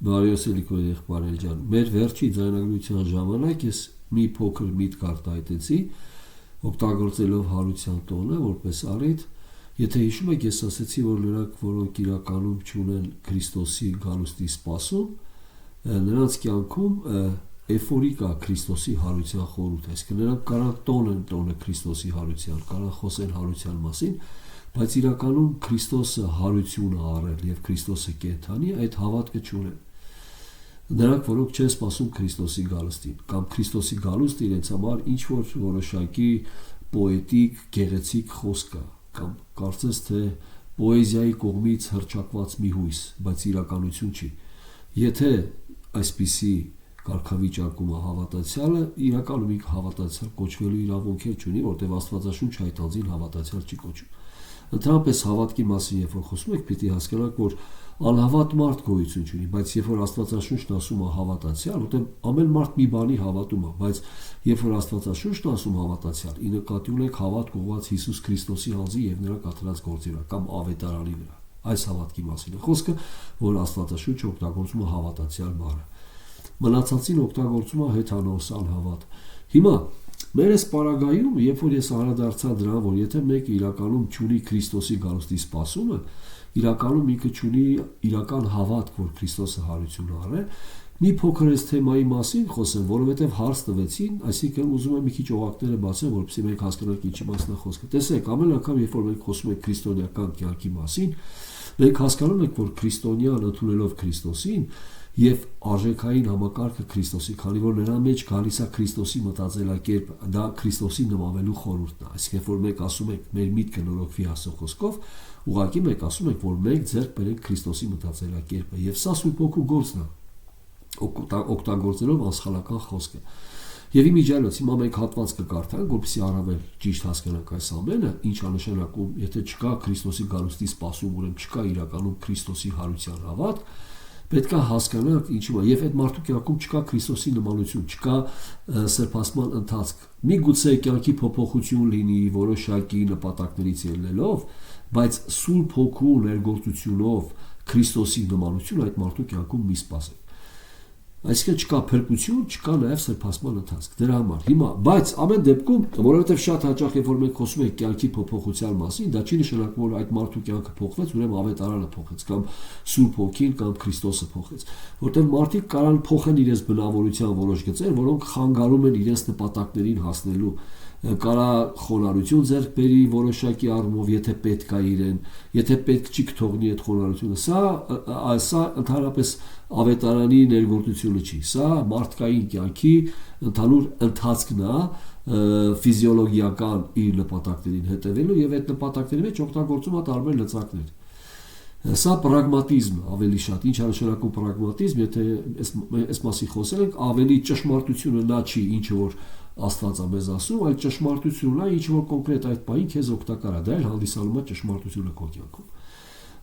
Բարի Սելիկո եղբայր ջան, մեր վերջի ձայնագրության ժամանակ ես մի փոքր միտք արտահայտեցի, օգտագործելով հարության տոնը որպես առիթ, եթե հիշում եք, ես ասացի, որ նրանք, որոնք իրականում չունեն Քրիստոսի գալուստի սպասում, նրանց կյանքում էֆորիկ է Քրիստոսի հարության խորհուրդ, այսինքն նրանք կարող տոնը Քրիստոսի հարության, կարող խոսեն հարության մասին, բայց իրականում Քրիստոսը հարություն է առել եւ Քրիստոսը կենդանի, այդ հավատքը չունեն։ Նրանք, որոնք չեն սպասում Քրիստոսի գալուստին, կամ Քրիստոսի գալուստը իրենց համար ինչ որ որոշակի պոետիկ, գեղեցիկ խոսք է, կամ կարծես թե պոեզիայի կողմից հռչակված մի հույս, բայց իրականություն չի։ Եթե այսպիսի կարգավիճակում է հավատացյալը, իրականում ինքը հավատացյալ կոչվելու իրավունք չունի, որտեղ Աստվածաշունչ այդ անձին հավատացյալ չի կոչում։ Ընդհանրապես հավատքի մասին երբ որ խոսում եք, պիտի հասկանաք, որ անհավատ մարդ գոյություն չունի, բայց երբ որ Աստվածաշունչն ասում է հավատացյալ, որտեղ ամեն մարդ մի բանի հավատում է, բայց երբ որ Աստվածաշունչն ասում հավատացյալ, ի նկատի ունեք հավատք ուղղված Հիսուս Քրիստոսի անձի եւ նրա կատարած գործի վրա կամ ավետարանի վրա։ Այս հավատքի մասին է խոսքը, որ Աստվածաշունչը օգտագործում է հավատացյալ բառը։ Մնացածին օգտագործում է հեթանոսալ հավատ։ Հիմա մեր այս պարագայում, երբ որ ես անդրադարձա դրան, որ եթե մեկը իրականում չունի Քրիստոսի գալուստի սպասումը, իրականում ինքը չունի իրական հավատք, որ Քրիստոսը հարություն առել, մի փոքր այս թեմայի մասին խոսեմ, որովհետև հարց տվեցին, այսինքն ուզում եմ մի քիչ օղակները բացեմ, որպեսզի մենք հասկանանք ինչի մասն է խոսքը։ Տեսեք, ամեն անգամ, երբ որ մենք խոսում ենք քրիստոնեական կյանքի մասին, մենք հասկանում ենք, որ քրիստոնյան ընդունելով Քրիստոսին եւ արժեքային համակարգը Քրիստոսի, քանի որ նրա մեջ գալիս է Քրիստոսի մտածելակերպը, դա Քրիստոսի նմանվելու խորհուրդն է։ Այսինքն, որ մենք ասում ենք, մեր միտքը նորոգվի Աստծո խոսքով, ուղղակի մենք ասում ենք, որ մենք ձեռք բերենք Քրիստոսի մտածելակերպը, եւ սա Սուրբ Հոգու գործն է, օգտագործելով անսխալական խոսքը։ Եվ իմիջիայլոց հիմա մենք հատված կկարդանք, որպեսզի առավել ճիշտ հասկանանք այս ամենը, ինչ է նշանակում, եթե չկա Քրիստոսի գալուստի սպասում, ուրեմն չկա իրականում Քրիստոսի հարության հավատք, պետք է հասկանանք ինչու է, եւ այդ մարդու կյանքում չկա Քրիստոսի նմանություն, չկա սրբացման ընթացք։ Միգուցե կյանքի փոփոխություն լինի որոշակի նպատակներից ելնելով, բայց Սուրբ Հոգու ներգործությունով Քրիստոսի նմանություն այդ մարդու կյանքում մի սպասեք։ Այսինքն չկա փրկություն, չկա նաև սրբացման ընթացք։ Դրա համար հիմա, բայց ամեն դեպքում, որովհետև շատ հաճախ երբ որ մենք խոսում ենք կյանքի փոփոխության մասին, դա չի նշանակում, որ այդ մարդու կյանքը փոխվեց, ուրեմն ավետարանը փոխեց, կամ Սուրբ Հոգին կամ Քրիստոսը փոխեց, որտեղ մարդիկ կարան փոխեն իրենց բնավորության որոշ գծեր, որոնք խանգարում են իրենց նպատակներին հասնելու, կարա խոնարհություն ձեռք բերի որոշակի առումով, եթե պետք է իրեն, եթե պետք չի կթողնի այդ խոնարհությունը, սա ընդհանրապես ավետարանի ներգործությունը չի, սա մարդկային կյանքի ընդհանուր ընթացքն է, ֆիզիոլոգիական իր նպատակներին հետևելու եւ այդ նպատակների մեջ օգտագործում է տարբեր լծակներ։ Սա պրագմատիզմ ավելի շատ, ինչ է նշանակում պրագմատիզմ, եթե այս մասին խոսել ենք, ավելի ճշմարտությունը նա չի, ինչը որ Աստված է մեզ ասում, այլ ճշմարտությունն է, ինչ որ կոնկրետ այդ բանի քեզ օգտակար է, դա էլ հանդիսանում է ճշմարտությունը քո կյանքում։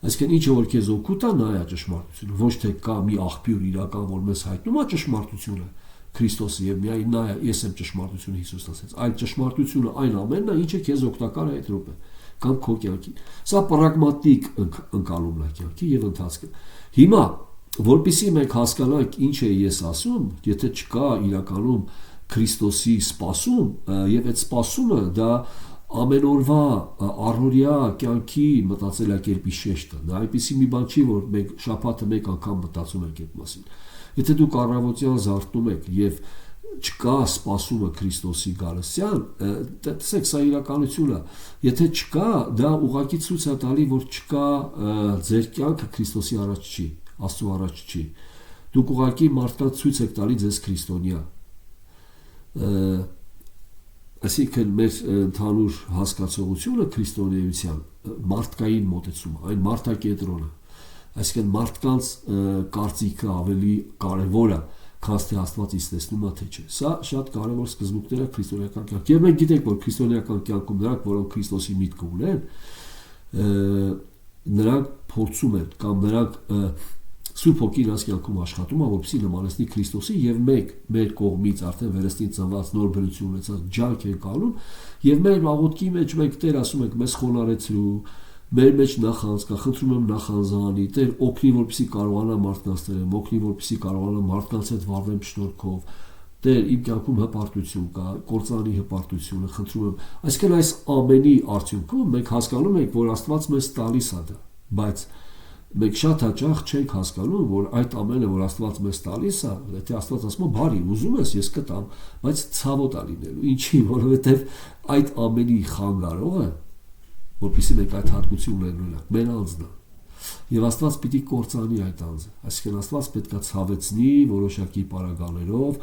Այսինքն ինչը որ քեզ օգուտ է, նա է ճշմարտությունը, ոչ թե կա մի աղբյուր իրական, որ մեզ հայտնում է ճշմարտությունը, Քրիստոսը եւ միայն նա է, ես եմ ճշմարտությունը, Հիսուսն ասաց, այլ ճշմարտությունը այն ամենն է, ինչը քեզ օգտակար է այդ րոպե կամ քո կյանքին։ Սա պրագմատիկ ընկալումն է կյանքի եւ ընթացքը։ Հիմա, որpիսի մենք հասկանանք ինչ է ես ասում, եթե չկա իրականում Քրիստոսի սպասում եւ այդ սպասումը դա ամենօրվա առօրյա կյանքի մտածելակերպի շեշտը, դա այնպիսի մի բան չի, որ մենք շաբաթը մեկ անգամ մտածում ենք այդ մասին։ Եթե դուք առավոտյան զարթնում եք եւ չկա սպասումը Քրիստոսի գալստյան, տեսեք, սա իրականություն է։ Եթե չկա, դա ուղղակի ցույց է տալի, որ չկա ձեր կյանքը Քրիստոսի առաջ չի, Աստծո առաջ չի։ Դուք ուղղակի մարդկանց ցույց եք տալի ձեզ քրիստոնյա։ Այսինքն մեր ընդհանուր հասկացողությունը քրիստոնեության մարդկային մոտեցումը, այն մարդակենտրոնը, այսինքն մարդկանց կարծիքը ավելի կարևոր է, քան թե Աստված ինձ տեսնում է թե չէ։ Սա շատ կարևոր սկզբունքներ է քրիստոնեական կյանքում։ Եվ մենք գիտենք, որ քրիստոնեական կյանքում նրանք, որոնք Քրիստոսի միտքը ունեն, նրանք փորձում են կամ նրանք Սուրբ Հոգին իրաց կյանքում աշխատում է, որպեսզի նմանեցնի Քրիստոսի, եւ մենք մեր կողմից արդեն վերստին ծնված նոր բնություն ունեցած ջանք ենք անում, եւ մեր աղոթքի մեջ մենք Տեր ասում ենք, մեզ խոնարհեցրու, մեր մեջ նախանց կա, խնդրում եմ նախանձանի, Տեր օգնի, որպեսզի կարողանամ մարդկանց ներեմ, օգնի, որպեսզի կարողանամ մարդկանց հետ վարվեմ շնորհքով, Տեր իմ կյանքում հպարտություն կա, կործանի հպարտությունը, խնդրում եմ, այսինքն այս ամենի արդյունքում մենք հասկանում ենք, որ Աստված մեզ տալիս է դա, բայց մենք շատ հաճախ չենք հասկանում, որ այդ ամենը, որ Աստված մեզ տալիս է, եթե Աստված ասում է, բարի, ուզում ես, ես կտամ, բայց ցավոտ է լինելու, ինչի, որովհետև այդ ամենի խանգարողը, որպեսզի մենք այդ հատկություններն ունենանք, մեր անձն է։ Եվ Աստված պիտի կործանի այդ անձը, այսինքն Աստված պետք է ցավեցնի որոշակի պարագաներով,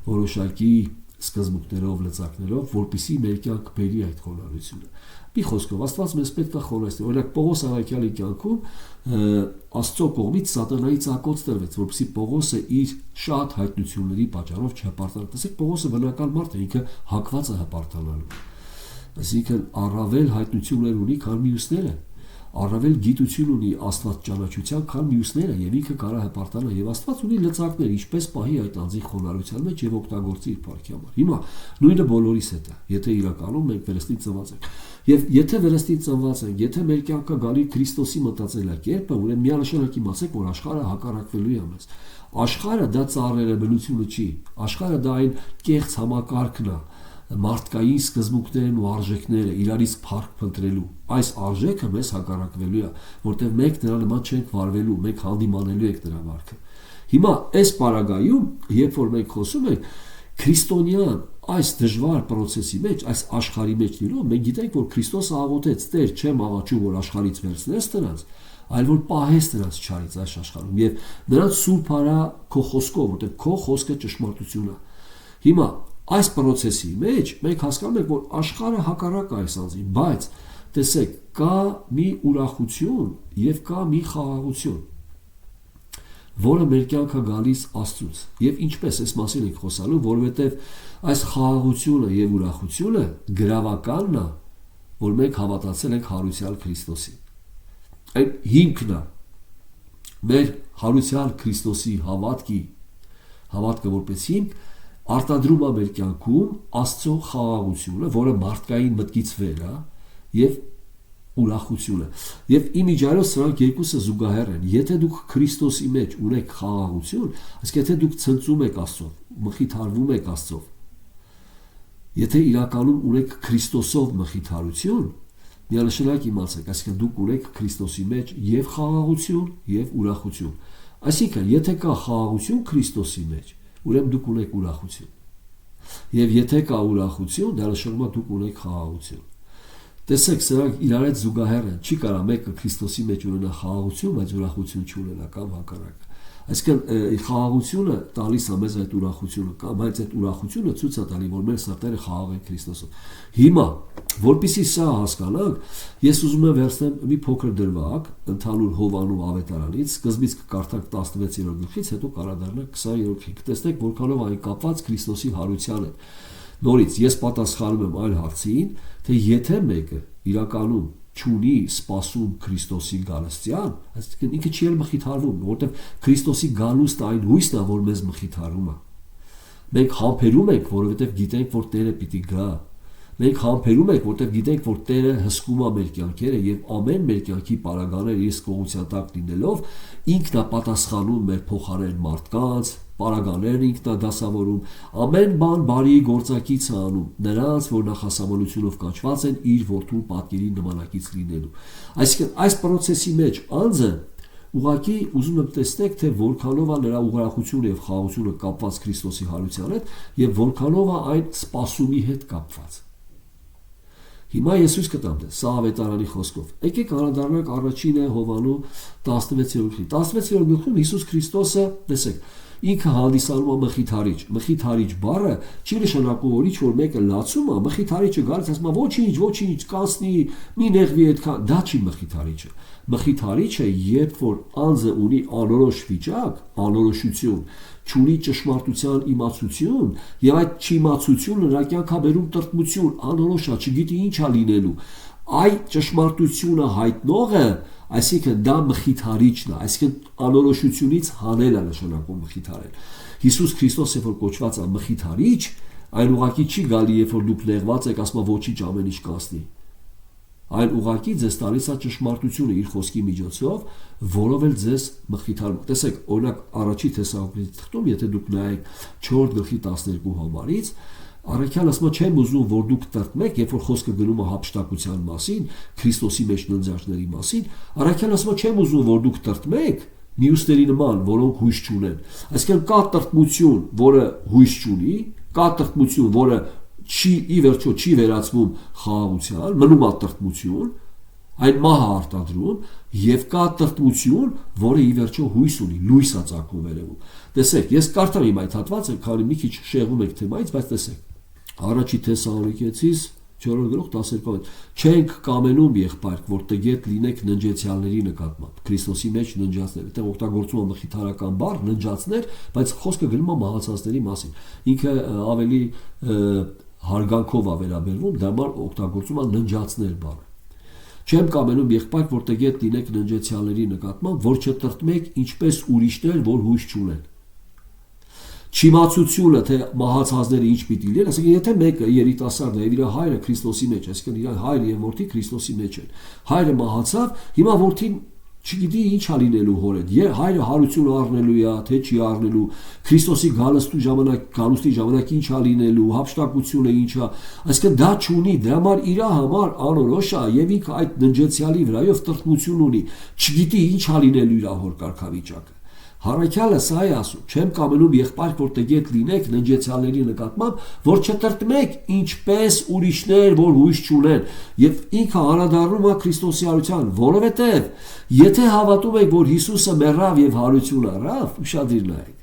որոշակի սկզբունքներով, լծակներով, որպեսզի մեր կյանք բերի այդ խոնարհությունը։ Մի խոսքով, Աստված մեզ պետք է խոնարհեցնի։ Օրինակ Պողոս առաքյալի կյանքում Աստծո կողմից սատանայի ցակոց տրվեց, որպեսզի Պողոսը իր շատ հայտնությունների պատճառով չհպարտանա։ Տեսեք, Պողոսը բնական մարդ է, ինքը հակված է հպարտանալու։ Այսինքն առավել հայտնություններ ունի, քան մյուսները, առավել գիտություն ունի Աստված ճանաչության, քան մյուսները, եւ ինքը կարող է հպարտանալ, եւ Աստված ունի լծակներ, ինչպես պահի այդ անձի խոնարհության մեջ եւ օգտագործի իր փառքի համար։ Հիմա նույնը բոլորիս հետ է, եթե իրականում մենք վերստին ծնված ենք։ Եվ եթե վերստին ծնված ենք, եթե մեր կյանքը գալի Քրիստոսի մտածելակերպը, ուրեմն միանշանակ իմացեք, որ աշխարհը հակառակվելու է մեզ։ Աշխարհը դա ծառերը բնությունը չի, աշխարհը դա այն կեղծ համակարգն է, մարդկային սկզբունքներն ու արժեքները իրարից փառք փնտրելու, այս արժեքը մեզ հակառակվելու է, որտեղ մենք նրա նման չենք վարվելու, մենք հանդիմանելու ենք նրա վարքը։ Հիմա այս պարագայում, երբ որ մենք խոսում ենք քրիստոնյան այս դժվար process-ի մեջ, այս աշխարհի մեջ լինելով, մենք գիտենք, որ Քրիստոսը աղոթեց. Տեր, չեմ աղաչում, որ աշխարհից վերցնես նրանց, այլ որ պահես նրանց չարից այս աշխարհում, եւ նրանց սուրբ արա քո խոսքով, որտեղ քո խոսքը ճշմարտություն է։ Հիմա այս process-ի մեջ մենք հասկանում ենք, որ աշխարհը հակառակ է այս անձին, բայց տեսեք, կա մի ուրախություն եւ կա մի խաղաղություն, որը մեր կյանքը գալիս Աստծուց։ Եվ ինչպես այս մասին ենք խոսալու, որովհետեւ այս խաղաղությունը եւ ուրախությունը գրավականն է, որ մենք հավատացել ենք հարուսյալ Քրիստոսին։ Այդ հիմքն է մեր հարուսյալ Քրիստոսի հավատքը որպես հիմք արտադրում է մեր կյանքում Աստծո խաղաղությունը, որը մարդկային մտքից վեր է, եւ ուրախությունը։ Եվ իմիջիայլոց սրանք երկուսը զուգահեռ են։ Եթե դուք Քրիստոսի մեջ ունեք խաղաղություն, այսինքն եթե դուք ցնծում եք Աստծով, մխիթարվում եք Աստծով, եթե իրականում ունեք Քրիստոսով մխիթարություն, միանշանակ իմացեք, այսինքն դուք ունեք Քրիստոսի մեջ եւ խաղաղություն եւ ուրախություն։ Այսինքն, եթե կա խաղաղություն Քրիստոսի մեջ, ուրեմն դուք ունեք ուրախություն։ Եվ եթե կա ուրախություն, դա նշանակում է դուք ունեք խաղաղություն։ Տեսեք, սրանք իրար հետ զուգահեռ են։ Չի կարա մեկը Քրիստոսի մեջ ունենա խաղաղություն, բայց ուրախություն չունենա կամ հակառակը։ Այսինքն խաղաղությունը տալիս է մեզ այդ ուրախությունը, կամ բայց այդ ուրախությունը ցույց է տալի, որ մեր սրտերը խաղաղ են Քրիստոսով։ Հիմա, որպեսզի սա հասկանանք, ես ուզում եմ վերցնեմ մի փոքր դրվագ ընդհանուր Հովանու ավետարանից, սկզբից կկարդանք 16-րդ գլխից, հետո կառադառնանք 20-րդ գլխի։ Տեսնեք, որքանով այն կապված Քրիստոսի հարության հետ։ Նորից ես պատասխանում եմ այլ հարցին, թե եթե մեկը իրականում չունի սպասում Քրիստոսի գալստյան, այսինքն ինքը չի էլ մխիթարվում, որովհետև Քրիստոսի գալուստը այն հույսն է, որ մեզ մխիթարում է։ Մենք համբերում ենք, որովհետև գիտենք, որ Տերը պիտի գա։ Մենք համբերում ենք, որովհետև գիտենք, որ Տերը հսկում է մեր կյանքերը եւ ամեն մեր կյանքի պարագաները իր կողության տակ լինելով, ինքն է պատասխանում մեր փոխարեն մարդկանց, պարագաներն ինքն է դասավորում, ամեն բան բարի գործակից է անում նրանց, որ նախասահմանությունով կանչված են իր որդու պատկերի նմանակից լինելու։ Այսինքն այս process-ի մեջ անձը ուղղակի ուզում եմ տեսնեք, թե որքանով է նրա ուրախությունը եւ խաղաղությունը կապված Քրիստոսի հարության հետ եւ որքանով է այն սպասումի հետ կապված։ Հիմա ես ցույց կտամ դա սա ավետարանի խոսքով։ Եկեք անդրադառնանք առաջինը Հովանու 16-րդ գլխի։ 16-րդ գլխում Հիսուս Քրիստոսը, տեսեք, ինքը հանդիսանում է մխիթարիչ։ Մխիթարիչ բառը չի նշանակում, որ ինչ-որ մեկը լացում է, մխիթարիչը գալիս ասում է ոչինչ, կանցնի, մի նեղվի այդքան, դա չի մխիթարիչը։ Մխիթարիչը, երբ որ անձը ունի անորոշ վիճակ, անորոշություն, չունի ճշմարտության իմացություն, եւ այդ չիմացությունը նրա կյանքա բերում տրտմություն, անորոշ է, չգիտի ինչ է լինելու։ Այդ ճշմարտությունը հայտնողը, այսինքն դա մխիթարիչն է, այսինքն անորոշությունից հանել է նշանակում մխիթարել։ Հիսուս Քրիստոսը, որ կոչված է մխիթարիչ, այն ուղղակի չի գալի, երբ որ դուք նեղված եք, ասում ոչինչ ամեն ինչ կանցնի։ Այն ուղղակի ձեզ տալիս է ճշմարտությունը իր խոսքի միջոցով, որով էլ ձեզ մխիթարում։ Տեսեք, օրինակ առաջի Թեսաղոնիկեցի թղթում, եթե դուք նայեք 4:12 համարից, Առաքյալը ասում է, չեմ ուզում, որ դուք տրտմեք, երբ որ խոսքը գնում է հափշտակության մասին, Քրիստոսի մեջ ննջածների մասին, Առաքյալը ասում է, չեմ ուզում, որ դուք տրտմեք մյուսների նման, որոնք հույս չունեն։ Այսինքն կա տրտմություն, որը հույս չունի, կա տրտմություն, որը ի վերջո չի վերածվում խաղաղության, մնում է տրտմություն, այն մահ արտադրում, եւ կա տրտմություն, որը ի վերջո հույս ունի, լույս է ծագում վերևում։ Տեսեք, ես կարդամ իմ այդ հատվածը, քանի մի քիչ շեղում եք թեմայից, բայց տեսեք, առաջի Թեսաղոնիկեցիս 4:12 չենք կամենում եղբայրք, որ տգետ լինեք ննջեցյալների նկատմամբ, Քրիստոսի մեջ ննջածներ, այդտեղ օգտագործում է մխիթարական բառ, ննջածներ, բայց խոսքը գնում է մահացածների մասին։ Ինքը ավելի հարգանքով է վերաբերվում, դա համար օգտագործում է ննջածներ բառը։ Չեմ կամենում եղբայրք, որ տգետ լինեք ննջեցյալների նկատմամբ, որ չտրտմեք ինչպես ուրիշներ, որ հույս չունեն։ Չիմացությունը, թե մահացածները ինչ պիտի լինեն, ասենք եթե մեկը երիտասարդ է եւ իր հայրը Քրիստոսի մեջ, այսինքն իր հայրը եւ որդի Քրիստոսի մեջ են, հայրը մահացավ, հիմա որդին չգիտի ինչ է լինելու հորդ, հայրը հարություն առնելու է, թե չի առնելու, Քրիստոսի գալստի ժամանակ ինչ է լինելու, հափշտակությունը ինչ է, այսինքն դա չունի, դրա համար իր համար անորոշ է եւ ինքը այդ ննջեցյալի վրայով տրտմություն ունի, չգիտի ինչ է լինելու իր հոր կարգավիճակը։ Առաքյալը սա է ասում, չեմ կամենում եղբայրք, որ տգետ լինեք ննջեցյալների նկատմամբ, որ չտրտմեք ինչպես ուրիշներ, որ հույս չունեն, եւ ինքը անդրադառնում է Քրիստոսի հարության, որովհետեւ եթե հավատում եք, որ Հիսուսը մեռավ եւ հարություն առավ, ուշադիր նայեք։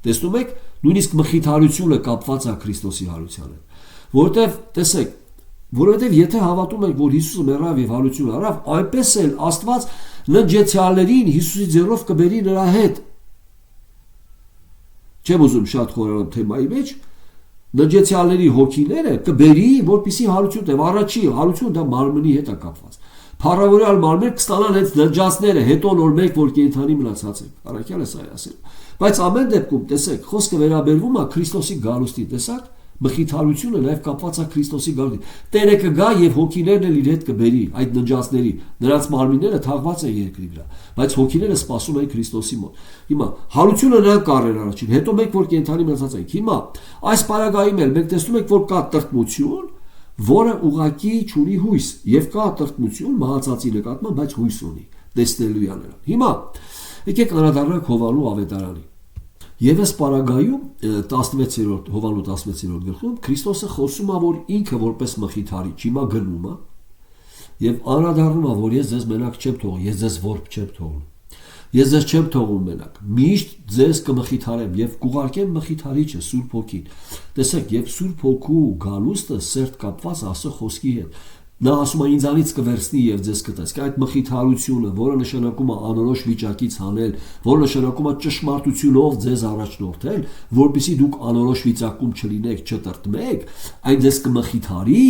Տեսնում եք, նույնիսկ մխիթարությունը կապված է Քրիստոսի հարության հետ, որովհետեւ տեսեք, որովհետեւ եթե հավատում եք, որ Հիսուսը մեռավ եւ հարություն առավ, այնպես էլ Աստված ննջեցյալներին Հիսուսի ձեռով կբերի նրա հետ։ Չեմ ուզում շատ խորհրդանալ թեմայի մեջ, ննջեցյալների հոգիները կբերի, որպեսզի հարություն տեղ, առաջի հարություն դա մարմնի հետ է կապված։ Փառավորյալ մարմին կստանան հենց ննջածները, հետո նոր մեկ որ կենդանի մնացած են։ Առաքյալը սա է ասել։ Բայց ամեն դեպքում տեսեք, խոսքը վերաբերվում է Քրիստոսի գալուստի, տեսակ, մխիթարությունը նաև կապված է Քրիստոսի գալուստի։ Տերը կգա եւ հոգիներն էլ իր հետ կբերի այդ ննջածների, նրանց մարմինները թաղված են երկրի վրա, բայց հոգիները սպասում են Քրիստոսի մոտ։ Հիմա հարությունը նրանք կառեն առաջին, հետո մեկ որ կենդանի մնացած են։ Հիմա այս պարագայում էլ մենք տեսնում ենք, որ կա տրտմություն, որը ուղակի չունի հույս, եւ կա տրտմություն մահացածի նկատմամբ, բայց հույս ունի, տեսնելու է նրան։ Հիմա եկեք անդրադառնանք Հովանու ավետարանին։ Եվ այս պարագայում 16-րդ Հովանու 16-րդ գլխում Քրիստոսը խոսում է, որ ինքը որպես մխիթարիչ հիմա գնում է եւ անդրադառնում է, որ ես ձեզ մենակ չեմ թողում, ես ձեզ որբ չեմ թողնում։ Ես ձեզ չեմ թողում մենակ, միշտ ձեզ կմխիթարեմ եւ կուղարկեմ մխիթարիչը Սուրբ Հոգին։ Տեսեք, եւ Սուրբ Հոգու գալուստը սերտ կապված Աստծո խոսքի հետ։ Նա ասում է ինձանից կվերցնի եւ ձեզ կտեսք։ Այդ մխիթարությունը, որը նշանակում է անորոշ վիճակից հանել, որը նշանակում է ճշմարտությունով ձեզ առաջնորդել, որpեսզի դուք անորոշ վիճակում չլինեք, չտրտմեք, այն ձեզ կմխիթարի,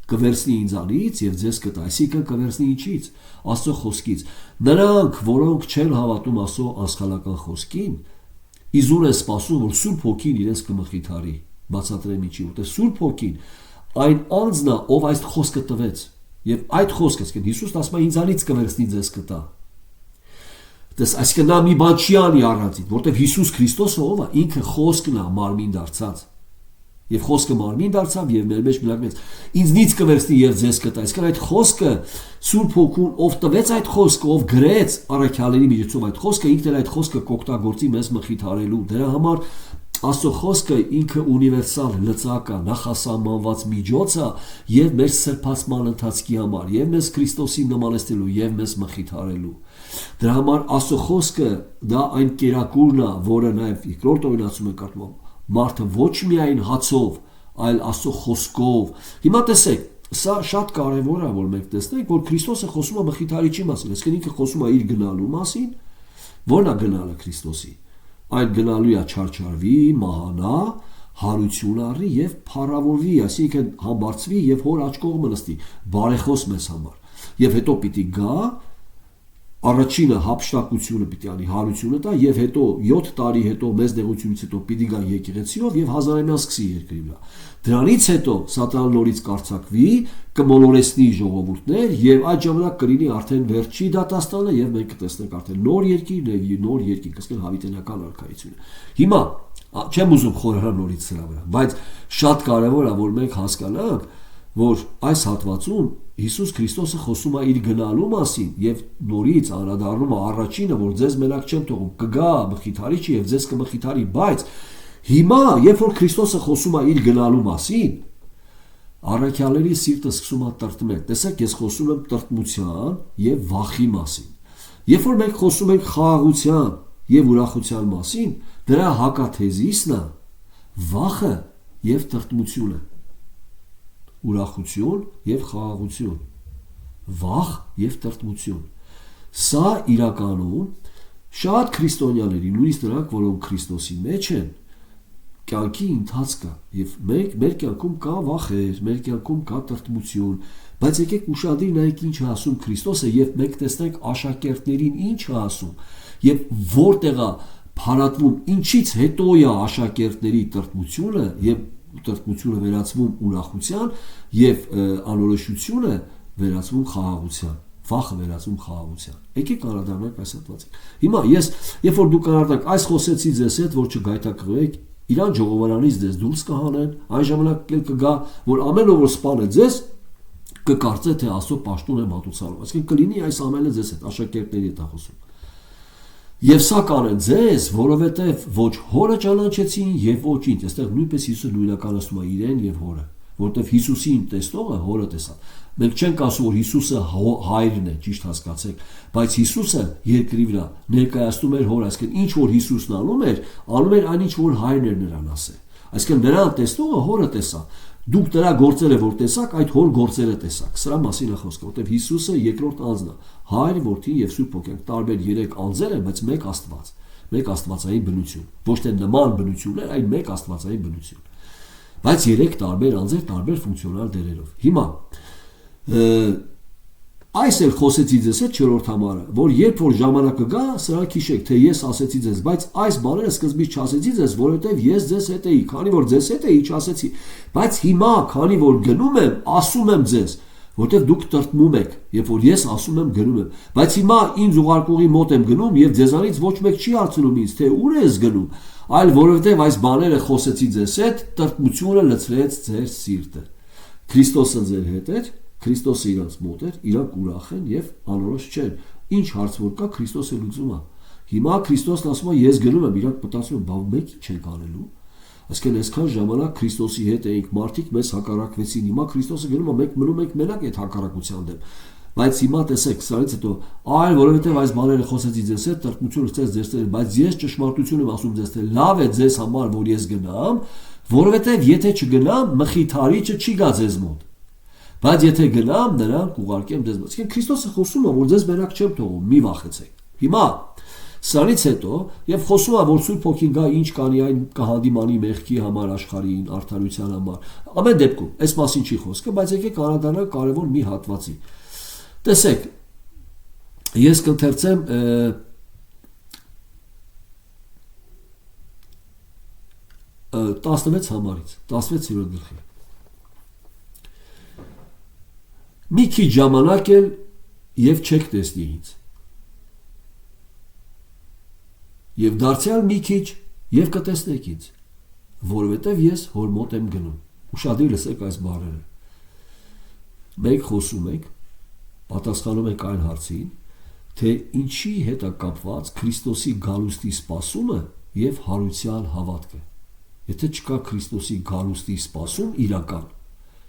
կվերցնի ինձանից եւ ձեզ կտա, այսինքն կվերցնի ինչից, Աստծո խոսքից։ Նրանք, որոնք չեն հավատում Աստծո անսխալական խոսքին, իզուր են սպասում, որ Սուրբ Հոգին իրենց կմխիթարի։ Բացատրեմ ինչի, որտեղ Սուրբ Հոգին այն անձն է, ով այս խոսքը տվեց, եւ այդ խոսքը, այսինքն Հիսուսն ասում է ինձանից կվերցնի ձեզ կտա։ Այսինքն նա մի բան չի անի առանցին, որտեղ Հիսուս Քրիստոսը ով է, ինքը խոսքն է մարմին դարձած։ Եվ խոսքը մարմին դարձավ եւ մեր մեջ մնաց։ Ինձնից կվերցնի եւ ձեզ կտա։ Այսինքն այդ խոսքը Սուրբ Հոգուն, ով տվեց այդ խոսքը, ով գրեց առաքյալների միջոցով այդ խոսքը, ինքն էլ այդ խոսքը կօգտագործի մեզ մխիթարելու։ Դրա համար Աստծո խոսքը ինքը ունիվերսալ լծակ է, նախասահմանված միջոց է եւ մեր սրբացման ընթացքի համար, եւ մեզ Քրիստոսին նմանեցնելու, եւ մեզ մխիթարելու։ Դրա համար Աստծո խոսքը դա այն կերակուրն է, որը նաեւ երկրորդ օրինացում ենք կարդում, մարդը ոչ միայն հացով, այլ Աստծո խոսքով։ Հիմա տեսեք, սա շատ կարևոր է, որ մենք տեսնենք, որ Քրիստոսը խոսում է մխիթարիչի մասին, այսինքն ինքը խոսում է իր գնալու մասին, որն է գնալը Քրիստոսի։ Այդ գնալու է չարչարվի, մահանա, հարություն առնի եւ փառավորվի, այսինքն համբարձվի եւ հոր աջ կողմը նստի, բարեխոս մեզ համար։ Եվ հետո պիտի գա առաջինը հափշտակությունը պիտի անի, հարությունը տա եւ հետո 7 տարի հետո մեծ նեղությունից հետո պիտի գա եկեղեցիով եւ 1000-ամյա սկսի երկրի վրա։ Դրանից հետո սատանան նորից կարձակվի, կմոլորեսնի ժողովուրդներ եւ այդ ժամանակ կլինի արդեն վերջի դատաստանը եւ մենք կտեսնենք արդեն նոր երկիր, կսկեն հավիտենական արքայությունը։ Հիմա չեմ ուզում խորհրդալ նորից սրա վրա, բայց շատ կարեւոր է որ մենք հասկանանք, որ այս հատվածում Հիսուս Քրիստոսը խոսում է իր գնալու մասին եւ նորից անդրադառնում է առաջինը, որ ձեզ մենակ չեմ թողում, կգա մխիթարիչը եւ ձեզ կմխիթարի, բայց հիմա երբ որ Քրիստոսը խոսում է իր գնալու մասին, առաքյալների սիրտը սկսում է տրտմել։ Տեսեք, ես խոսում եմ տրտմության եւ վախի մասին։ Երբ որ մենք խոսում ենք խաղաղության եւ ուրախության մասին, դրա հակաթեզիսն է վախը եւ տրտմությունը։ Ուրախություն եւ խաղաղություն, վախ եւ տրտմություն։ Սա իրականում շատ քրիստոնյաների, նույնիսկ նրանք, որոնք Քրիստոսի մեջ են, կյանքի ընթացքը եւ մեր կյանքում կա վախեր, մեր կյանքում կա տրտմություն, բայց եկեք ուշադիր նայեք ինչ է ասում Քրիստոսը եւ մենք տեսնենք աշակերտներին ինչ է ասում եւ որտեղ է փարատվում, ինչից հետո է աշակերտների տրտմությունը եւ տրտմությունը վերածվում ուրախության եւ անորոշությունը վերածվում խաղաղության, վախը վերածվում խաղաղության։ Եկեք անդրադառնանք այս հատվածին։ Հիմա ես երբ որ դուք անդրադառնաք այս խոսեցի ձեզ հետ, որ չգայթակղվեք, իրան ժողովարանից դες դուրս կհանեն, այն ժամանակ կգա, որ ամեն ով որ սպանը ձեզ կկարծե թե Աստծո պաշտոն է մատուցալու։ Այսինքն կլինի այս ամենը ձեզ հետ աշակերտների հետ խոսում։ Եվ սա կանեն ձեզ, որովհետև ոչ հորը ճանաչեցին եւ ոչ ինձ։ Այստեղ նույնպես Հիսուսը նույնականացնում է իրեն եւ հորը, որովհետև Հիսուսին տեսնողը հորը տեսավ։ Մենք չենք ասում, որ Հիսուսը հայրն է, ճիշտ հասկացեք, բայց Հիսուսը երկրի վրա ներկայացնում էր հորը, այսինքն ինչ որ Հիսուսն անում էր այն ինչ որ հայրն էր նրան ասել։ Այսինքն նրան տեսնողը հորը տեսավ։ Դուք դրա գործերը որ տեսաք, այդ հոր գործերը տեսաք։ Սրա մասին է խոսքը, որովհետև Հիսուսը երկրորդ անձն է, Հայր, Որդի եւ Սուրբ Հոգի, տարբեր 3 անձեր են, բայց մեկ Աստված, մեկ աստվածային բնություն։ Ոչ թե նման բնություններ, այլ մեկ աստվածային բնություն։ Բայց 3 տարբեր անձեր, տարբեր ֆունկցիոնալ դերերով։ Հիմա այս էլ խոսեցի ձեզ հետ 4-րդ համարը, որ երբ որ ժամանակը գա, սրանք հիշեք, թե ես ասեցի ձեզ, բայց այս բաները սկզբից չասեցի ձեզ, որովհետև ես ձեզ հետ էի, քանի որ ձեզ հետ էի, չասեցի, բայց հիմա, քանի որ գնում եմ, ասում եմ ձեզ, որովհետև դուք տրտմում եք, երբ որ ես ասում եմ, գնում եմ, բայց հիմա ինձ ուղարկողի մոտ եմ գնում եւ ձեզանից ոչ մեկ չի հարցնում ինձ, թե ուր ես գնում, այլ որովհետև այս բաները խոսեցի ձեզ հետ, տրտմությունը լցրեց ձեր սիրտը։ Քրիստոսը ձեր հետ էր, Քրիստոսը իրանց մոտ էր, իրանք ուրախ են եւ անորոշ չեն։ Ինչ հարց որ կա, Քրիստոսը լուծում է։ Հիմա Քրիստոսն ասում է, ես գնում եմ, իրանք մտածում են, բա մենք ինչ ենք անելու։ Այսինքն այսքան ժամանակ Քրիստոսի հետ էինք, մարդիկ մեզ հակառակվեցին, հիմա Քրիստոսը գնում է, մենք մնում ենք մենակ այդ հակառակության դեմ։ Բայց հիմա տեսեք, սրանից հետո, այլ որովհետև այս բաները խոսեցի ձեզ հետ, տրտմությունը ցած ձեզ տեր, բայց ես ճշմարտություն եմ ասում ձեզ, թե լավ է ձեզ համար, որ ես գնամ, որովհետև եթե չգնամ, մխիթարիչը չի գա ձեզ մոտ։ Բայց եթե գնամ, նրան կուղարկեմ ձեզ մոտ։ Իսկ Քրիստոսը խոսում է, որ ձեզ մենակ չեմ թողում, մի վախեցեք։ Հիմա սրանից հետո եւ խոսում է, որ Սուրբ Հոգին գա ինչ կանի այն կհանդիմանի մեղքի համար, աշխարհին, արդարության համար։ Ամեն դեպքում, այս մասին չի խոսքը, բայց եկեք անդրադառնանք կարևոր մի հատվածի։ Տեսեք, ես կընթերցեմ 16 համարից, 16-րդ գլխի։ Մի քիչ ժամանակ էլ եւ չեք տեսնի ինձ։ Եվ դարձյալ մի քիչ եւ կտեսնեք ինձ, որովհետեւ ես հոր մոտ եմ գնում։ Ուշադիր լսեք այս բառերը։ Մենք խոսում ենք, պատասխանում ենք այն հարցին, թե ինչի հետ է կապված Քրիստոսի գալուստի սպասումը եւ հարության հավատքը։ Եթե չկա Քրիստոսի գալուստի սպասում իրական,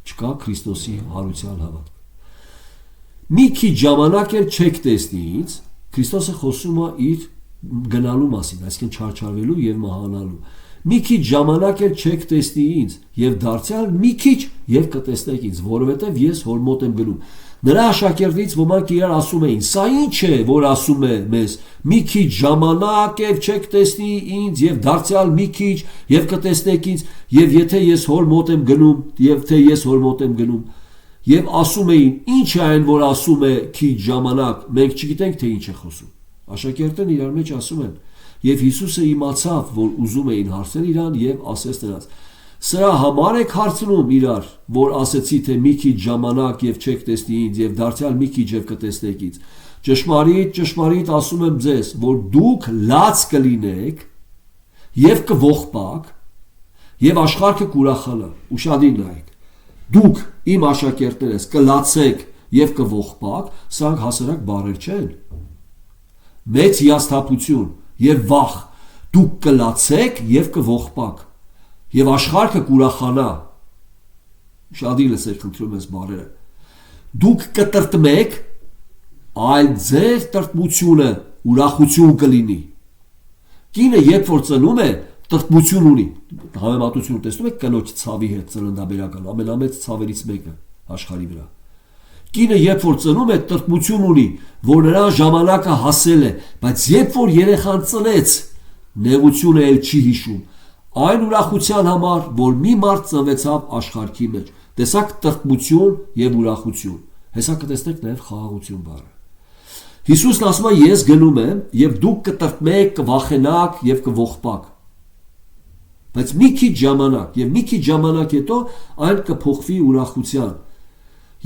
չկա Քրիստոսի հարության հավատք։ Մի քիչ ժամանակ էլ չեք տեսնի ինձ, Քրիստոսը խոսում է իր գնալու մասին, այսինքն չարչարվելու եւ մահանալու։ Մի քիչ ժամանակ էլ չեք տեսնի ինձ եւ դարձյալ մի քիչ եւ կտեսնեք ինձ, որովհետեւ ես հոր մոտ եմ գնում։ Նրա աշակերտներից ոմանք իրար ասում էին. «Սա ինչ է, որ ասում է մեզ. մի քիչ ժամանակ եւ չեք տեսնի ինձ եւ դարձյալ մի քիչ եւ կտեսնեք ինձ, եւ եթե ես հոր մոտ եմ գնում, եւ թե ես հոր մոտ եմ գնում»։ Եվ ասում էին, ինչ է այն, որ ասում է քիչ ժամանակ, մենք չգիտենք, թե ինչ է խոսում։ Աշակերտներն իրար մեջ ասում են, եւ Հիսուսը իմացավ, որ ուզում էին հարցնել իրան եւ ասեց նրանց. Սրա համար եք հարցնում իրար, որ ասեցի, թե մի քիչ ժամանակ եւ չեք տեսնի ինձ եւ դարձյալ մի քիչ եւ կտեսնեք ինձ։ Ճշմարիտ, ճշմարիտ ասում եմ ձեզ, որ դուք լաց կլինեք եւ կողպաք եւ աշխարհը կուրախանա։ Ուշադիր նայեք։ Դուք իմ աշակերտներս կլացեք եւ կողպաք, սրանք հասարակ բառեր չեն։ Մեծ հիասթափություն եւ վախ, դուք կլացեք եւ կողպաք եւ աշխարհը կուրախանա։ Ուշադիր լսեք, խնդրում եմ բառերը։ Դուք կտրտմեք, այլ ձեր տրտմությունը ուրախություն կլինի։ Կինը երբ որ ծնում է, տրտմություն ունի։ Համեմատություն տեսնում եք կնոջ ցավի հետ, ծննդաբերական ամենամեծ ցավերից մեկը աշխարհի վրա։ Կինը երբ որ ծնում է, տրտմություն ունի, որ նրա ժամանակը հասել է, բայց երբ որ երեխան ծնեց, նեղությունը էլ չի հիշում։ Այն ուրախության համար, որ մի մարդ ծնվեցավ աշխարհի մեջ։ Տեսակ տրտմություն եւ ուրախություն։ Հեսա կտեսնեք նաեւ խաղաղություն բառը։ Հիսուսն ասում է, ես գնում եմ եւ դուք կտրտմեք, կվախենաք եւ կողպաք։ Բայց մի քիչ ժամանակ հետո այն կփոխվի ուրախության։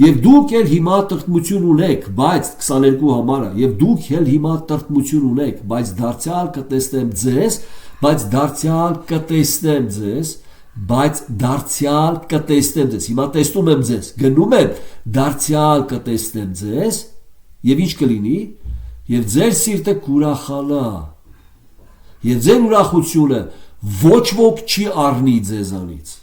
Եվ դուք էլ հիմա տրտմություն ունեք, բայց 22 համարը, եւ դուք էլ հիմա տրտմություն ունեք, բայց դարձյալ կտեսնեմ ձեզ, Հիմա տեսնում եմ ձեզ, գնում եմ, դարձյալ կտեսնեմ ձեզ, եւ ինչ կլինի, եւ ձեր սիրտը կուրախանա։ Եվ ձեր ուրախությունը ոչ ոք չի առնի ձեզանից։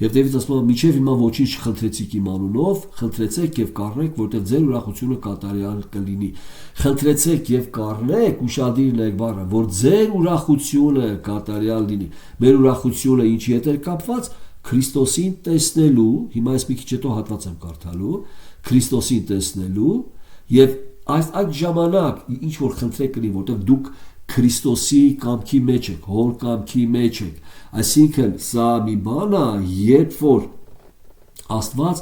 Եվ Տերից ասում է, մինչև հիմա ոչինչ չխնդրեցիք իմ անունով, խնդրեցեք եւ կառնեք, որտեղ ձեր ուրախությունը կատարյալ կլինի։ Խնդրեցեք եւ կառնեք, ուշադիր եք բառը, որ ձեր ուրախությունը կատարյալ լինի։ Մեր ուրախությունը ինչի հետ է կապված, Քրիստոսին տեսնելու, հիմա ես մի քիչ հետո հատված եմ կարդալու, Քրիստոսին տեսնելու եւ այդ ժամանակ ինչ որ խնդրեք կլինի, որտեղ դուք Քրիստոսի կամքի մեջ եք, հոր կամքի մեջ եք։ Այսինքն սա մի բան է, երբ որ Աստված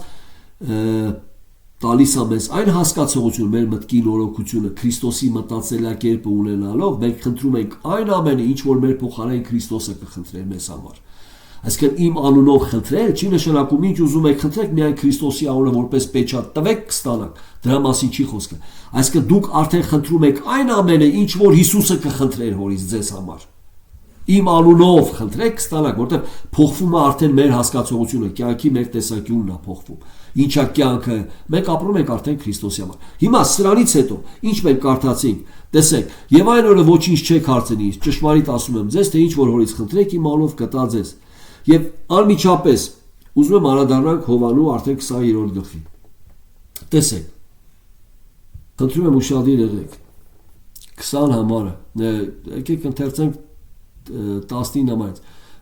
տալիս է մեզ այն հասկացողություն, մեր մտքի նորոգությունը, Քրիստոսի մտածելակերպը ունենալով, մենք խնդրում ենք այն ամենը, ինչ որ մեր փոխարեն Քրիստոսը կխնդրեր մեզ համար։ Այսինքն իմ անունով խնդրել չի նշանակում ինչ ուզում եք խնդրեք միայն Քրիստոսի անունը որպես պեչատ տվեք կստանաք, դրա մասին չի խոսքը։ Այսինքն դուք արդեն խնդրում եք այն ամենը, ինչ որ Հիսուսը կխնդրեր հորից ձեզ համար։ Իմ անունով խնդրեք կստանաք, որտեղ փոխվում է արդեն մեր հասկացողությունը, կյանքի մեր տեսանկյունն է փոխվում։ Ինչա կյանքը, մենք ապրում ենք արդեն Քրիստոսի համար։ Հիմա սրանից հետո ինչ մենք կարդացինք, տեսեք, եւ այն օրը ոչինչ չեք հարցնի, ճշմարիտ ասում եմ ձեզ, թե ինչ որ հորից խնդրեք իմ անունով կտա ձեզ։ Եվ անմիջապես ուզում եմ անդրադառնալ Հովանու արդեն 20-րդ գլխին։ Տեսեք։ Խնդրում եմ ուշադիր եղեք։ 20 համարը, եկեք ընթերցենք 19 համարից։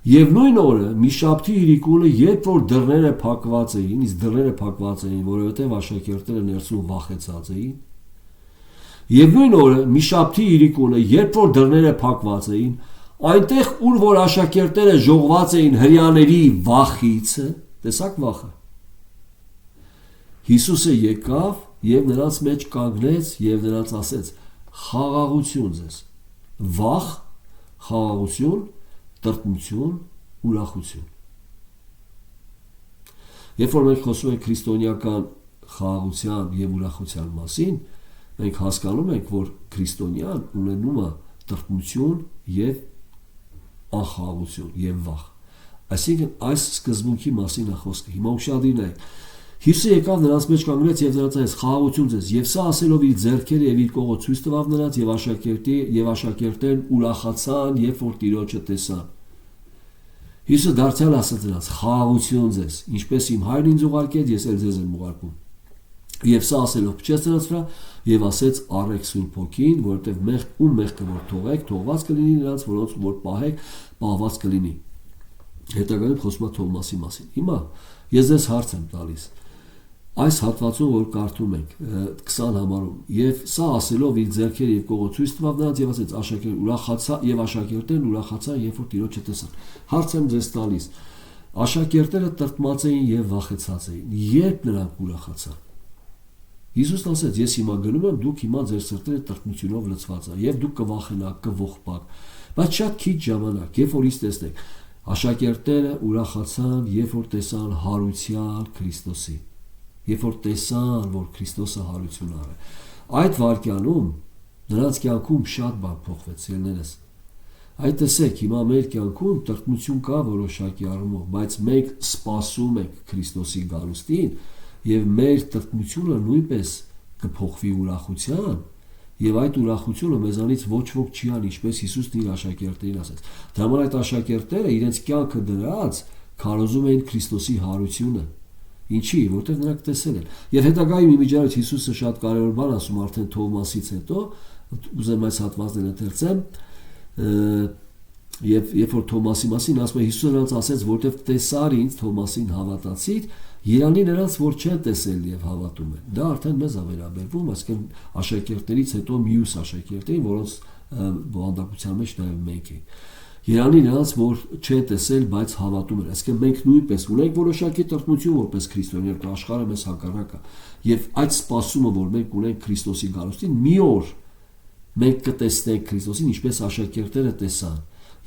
Եվ նույն օրը մի շաբթի իրիկունը, երբ որ դռները փակված էին, իսկ դռները փակված էին, որովհետև աշակերտները ներսում վախեցած էին։ Եվ նույն օրը մի շաբթի իրիկունը, երբ որ դռները փակված էին, այնտեղ ուր որ աշակերտները ժողված էին հրյաների վախից, տեսակ վախը։ Հիսուսը եկավ եւ նրանց մեջ կանգնեց եւ նրանց ասեց. խաղաղություն ձեզ։ Վախ, խաղաղություն, տրտմություն, ուրախություն։ Երբ որ մենք խոսում ենք քրիստոնեական խաղաղության եւ ուրախության մասին, մենք հասկանում ենք, որ քրիստոնյան ունենում է տրտմություն եւ անխաղաղություն եւ վախ։ Այսինքն այս սկզբունքի մասին է խոսքը։ Հիմա ուշադիր եք։ Հիսուսը եկավ նրանց մեջ կանգնեց եւ նրանց ասեց. խաղաղություն ձեզ։ Եվ սա ասելով իր ձեռքերը եւ իր կողը ցույց տվավ նրանց եւ աշակերտներն ուրախացան, երբ որ Տիրոջը տեսան։ Հիսուսը դարձյալ ասաց նրանց. խաղաղություն ձեզ, ինչպես իմ հայրն ինձ ուղարկեց, ես էլ ձեզ եմ ուղարկում։ Եվ սա ասելով փչեց նրանց վրա եւ ասեց. առեք Սուրբ Հոգին, որովհետեւ մեղքը որ թողեք, թողված կլինի նրանց, որոնց որ պահեք, պահված կլինի։ Հետագայում խոսում է Թովմասի մասին։ Հիմա ես ձեզ հարց եմ տալիս։ Այս հատվածում որ կարդում ենք 20 համարում եւ սա ասելով իր ձեռքերը եւ կողը ցույց տվավ նրանց եւ ասեց աշակերտ ուրախացա եւ աշակերտներն ուրախացան երբ որ Տիրոջը տեսան։ Հարց եմ ձեզ տալիս։ Աշակերտները տրտմած էին եւ վախեցած էին, երբ նրանք ուրախացան։ Հիսուսն ասեց. ես հիմա գնում եմ, դուք հիմա ձեր սրտերը տրտմությունով լցված ա եւ դուք կվախենաք, կողբաք, բայց շատ քիչ ժամանակ, երբ որ ինձ տեսնեք, աշակերտները ուրախացան, երբ որ տեսան հարության Քրիստոսի, երբ որ տեսան, որ Քրիստոսը հարություն արել։ Այդ վայրկյանում նրանց կյանքում շատ բան փոխվեց, ելներս։ Այդ տեսեք, հիմա մեր կյանքում տրտմություն կա որոշակի առումով, բայց մենք սպասում ենք Քրիստոսի գալուստին եւ մեր տրտմությունը նույնպես կփոխվի ուրախության, եւ այդ ուրախությունը մեզանից ոչ ոք չի անի, ինչպես Հիսուսն իր աշակերտներին ասաց։ Դրա համար այդ աշակերտները իրենց կյանքը դրած քարոզում էին Քրիստոսի հարությունը։ Ինչի, որտեղ նրանք տեսել են։ Եվ հետագայում իմիջիայլոց Հիսուսը շատ կարևոր բան ասում արդեն Թովմասից հետո, ուզեմ այս հատվածն ընթերցեմ, եւ երբ որ Թովմասի մասին ասում է Հիսուսը նրանց ասեց, որտեղ տեսար ինձ Թովմասին հավատացիր, Երանի նրանց, որ չեն տեսել եւ հավատում են։ Դա արդեն մեզ է վերաբերվում, այսինքն աշակերտներից հետո մյուս աշակերտներին, որոնց բովանդակության մեջ նաեւ մենք ենք։ Երանի նրանց, որ չեն տեսել, բայց հավատում են։ Այսինքն մենք նույնպես ունենք որոշակի տրտմություն որպես քրիստոնյաներ, աշխարհը մեզ հակառակ է։ Եվ այդ սպասումը, որ մենք ունենք Քրիստոսի գալուստին, մի օր մենք կտեսնենք Քրիստոսին, ինչպես աշակերտները տեսան,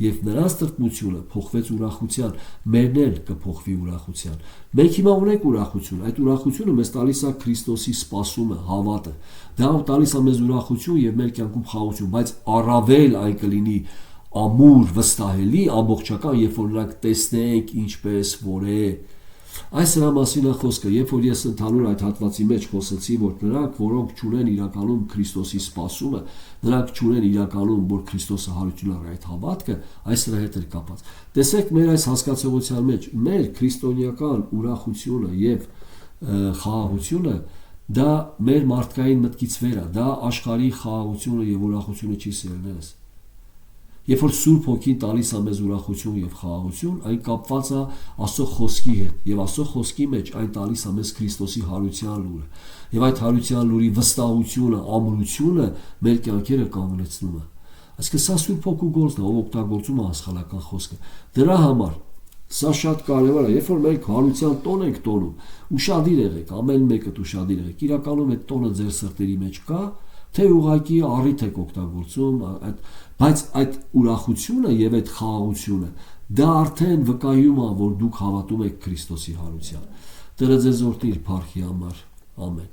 եւ նրանց տրտմությունը փոխվեց ուրախության, մերն էլ կփոխվի ուրախության։ Մենք հիմա ունենք ուրախություն, այդ ուրախությունը մեզ տալիս է Քրիստոսի սպասումը, հավատը։ Դա տալիս է մեզ ուրախություն եւ մեր կյանքում խաղաղություն, բայց առավել այն կլինի ամուր, վստահելի, ամբողջական, երբ որ նրանք տեսնենք ինչպես որ է։ Այս նրա մասին է խոսքը, երբ որ ես ընդհանուր այդ հատվածի մեջ խոսեցի, որ նրանք, որոնք չունեն իրականում Քրիստոսի սպասումը, նրանք չունեն իրականում, որ Քրիստոսը հարություն առ այդ հավատքը, այս նրա հետ է կապված։ Տեսեք, մեր այս հասկացողության մեջ մեր քրիստոնեական ուրախությունը եւ խաղաղությունը դա մեր մարդկային մտքից վեր է, դա աշխարհի խաղաղությունը եւ ուրախությունը չի սերներս։ Երբ որ Սուրբ Հոգին տալիս է մեզ ուրախություն եւ խաղաղություն, այն կապված է Աստծո խոսքի հետ, եւ Աստծո խոսքի մեջ այն տալիս է մեզ Քրիստոսի հարության լուրը։ Եվ այդ հարության լուրի վստահությունը, ամրությունը մեր կյանքերը կանգնեցնում է։ Այսինքն սա Սուրբ Հոգու գործն է, ով օգտագործում է անսխալական խոսքը։ Դրա համար սա շատ կարևոր է, երբ որ մենք հարության տոն ենք տոնում, ուշադիր եղեք, ամեն մեկդ ուշադիր եղեք։ Իրականում այդ տոնը ձեր սրտերի մեջ կա, թե ուղղակի առիթ եք օգտագործում, բայց այդ ուրախությունը եւ այդ խաղաղությունը դա արդեն վկայում է, որ դուք հավատում եք Քրիստոսի հարության։ Տերը ձեզ օրհնի իր փառքի համար։ Ամեն։